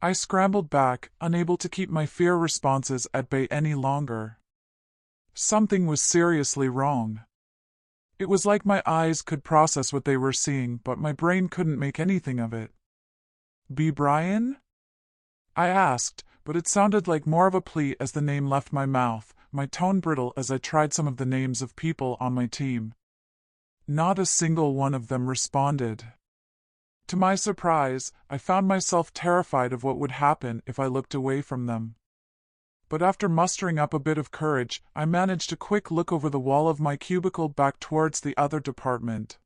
I scrambled back, unable to keep my fear responses at bay any longer. Something was seriously wrong. It was like my eyes could process what they were seeing, but my brain couldn't make anything of it. "B. Brian?" I asked, but it sounded like more of a plea as the name left my mouth, my tone brittle as I tried some of the names of people on my team. Not a single one of them responded. To my surprise, I found myself terrified of what would happen if I looked away from them. But after mustering up a bit of courage, I managed a quick look over the wall of my cubicle back towards the other department.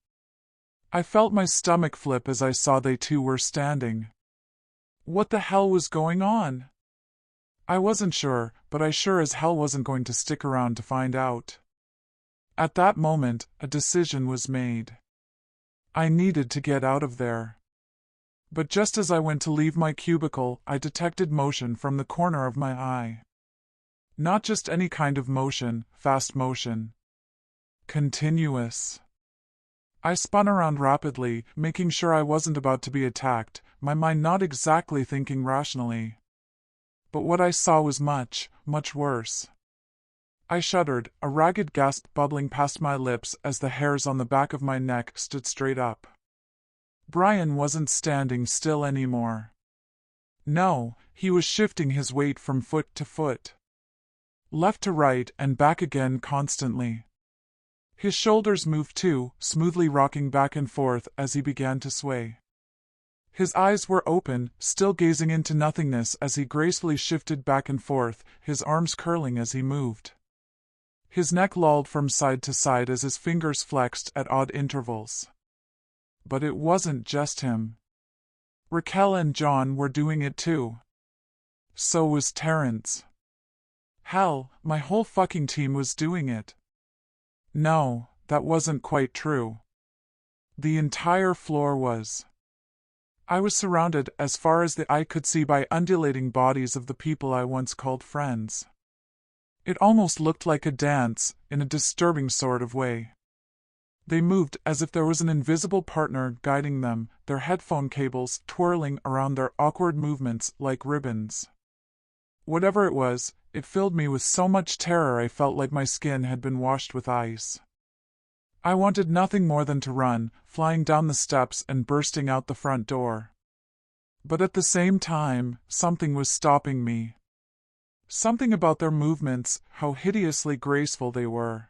I felt my stomach flip as I saw they too were standing. What the hell was going on? I wasn't sure, but I sure as hell wasn't going to stick around to find out. At that moment, a decision was made. I needed to get out of there. But just as I went to leave my cubicle, I detected motion from the corner of my eye. Not just any kind of motion, fast motion. Continuous. I spun around rapidly, making sure I wasn't about to be attacked, my mind not exactly thinking rationally. But what I saw was much, much worse. I shuddered, a ragged gasp bubbling past my lips as the hairs on the back of my neck stood straight up. Brian wasn't standing still anymore. No, he was shifting his weight from foot to foot. Left to right and back again constantly. His shoulders moved too, smoothly rocking back and forth as he began to sway. His eyes were open, still gazing into nothingness as he gracefully shifted back and forth, his arms curling as he moved. His neck lolled from side to side as his fingers flexed at odd intervals. But it wasn't just him. Raquel and John were doing it too. So was Terrence. Hell, my whole fucking team was doing it. No, that wasn't quite true. The entire floor was. I was surrounded as far as the eye could see by undulating bodies of the people I once called friends. It almost looked like a dance, in a disturbing sort of way. They moved as if there was an invisible partner guiding them, their headphone cables twirling around their awkward movements like ribbons. Whatever it was, it filled me with so much terror I felt like my skin had been washed with ice. I wanted nothing more than to run, flying down the steps and bursting out the front door. But at the same time, something was stopping me. Something about their movements, how hideously graceful they were.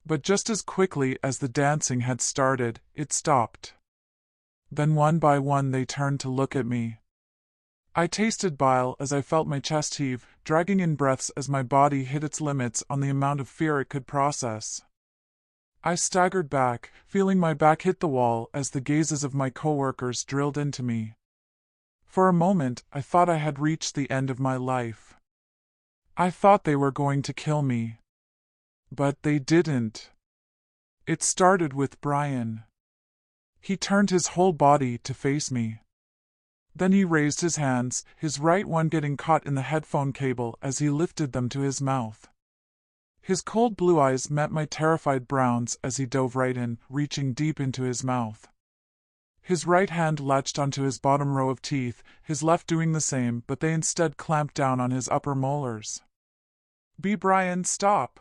But just as quickly as the dancing had started, it stopped. Then one by one they turned to look at me. I tasted bile as I felt my chest heave, dragging in breaths as my body hit its limits on the amount of fear it could process. I staggered back, feeling my back hit the wall as the gazes of my coworkers drilled into me. For a moment, I thought I had reached the end of my life. I thought they were going to kill me. But they didn't. It started with Brian. He turned his whole body to face me. Then he raised his hands, his right one getting caught in the headphone cable as he lifted them to his mouth. His cold blue eyes met my terrified browns as he dove right in, reaching deep into his mouth. His right hand latched onto his bottom row of teeth, his left doing the same, but they instead clamped down on his upper molars. "B. Brian, stop!"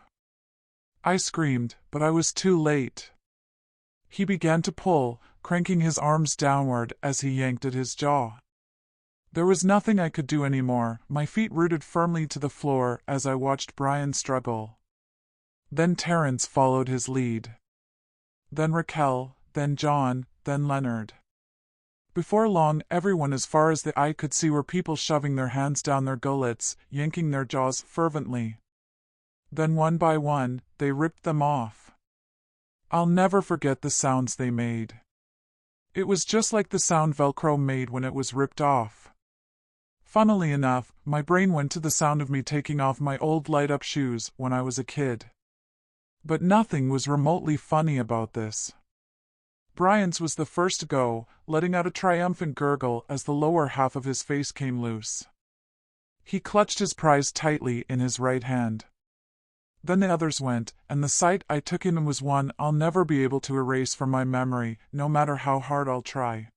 I screamed, but I was too late. He began to pull, cranking his arms downward as he yanked at his jaw. There was nothing I could do anymore, my feet rooted firmly to the floor as I watched Brian struggle. Then Terrence followed his lead. Then Raquel, then John, then Leonard. Before long, everyone as far as the eye could see were people shoving their hands down their gullets, yanking their jaws fervently. Then one by one, they ripped them off. I'll never forget the sounds they made. It was just like the sound Velcro made when it was ripped off. Funnily enough, my brain went to the sound of me taking off my old light-up shoes when I was a kid. But nothing was remotely funny about this. Brian's was the first to go, letting out a triumphant gurgle as the lower half of his face came loose. He clutched his prize tightly in his right hand. Then the others went, and the sight I took in was one I'll never be able to erase from my memory, no matter how hard I'll try.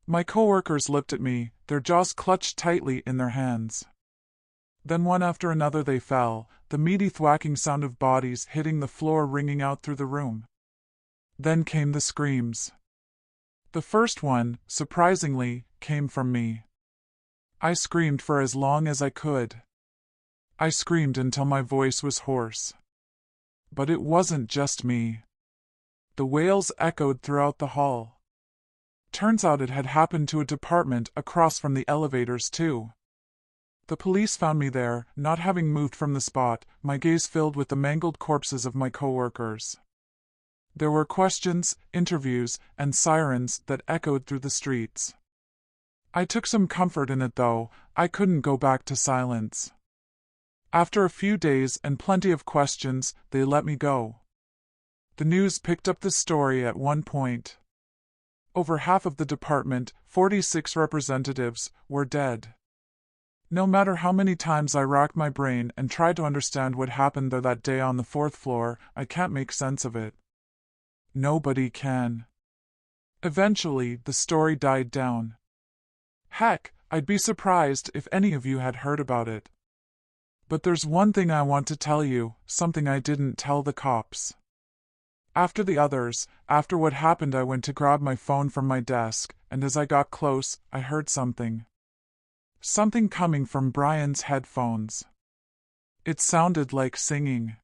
My coworkers looked at me, their jaws clutched tightly in their hands. Then one after another they fell, the meaty thwacking sound of bodies hitting the floor ringing out through the room. Then came the screams. The first one, surprisingly, came from me. I screamed for as long as I could. I screamed until my voice was hoarse. But it wasn't just me. The wails echoed throughout the hall. Turns out it had happened to a department across from the elevators, too. The police found me there, not having moved from the spot, my gaze filled with the mangled corpses of my coworkers. There were questions, interviews, and sirens that echoed through the streets. I took some comfort in it, though. I couldn't go back to silence. After a few days and plenty of questions, they let me go. The news picked up the story at one point. Over half of the department, 46 representatives, were dead. No matter how many times I racked my brain and tried to understand what happened there that day on the 4th floor, I can't make sense of it. Nobody can. Eventually, the story died down. Heck, I'd be surprised if any of you had heard about it. But there's one thing I want to tell you, something I didn't tell the cops. After the others, after what happened, I went to grab my phone from my desk, and as I got close, I heard something. Something coming from Brian's headphones. It sounded like singing.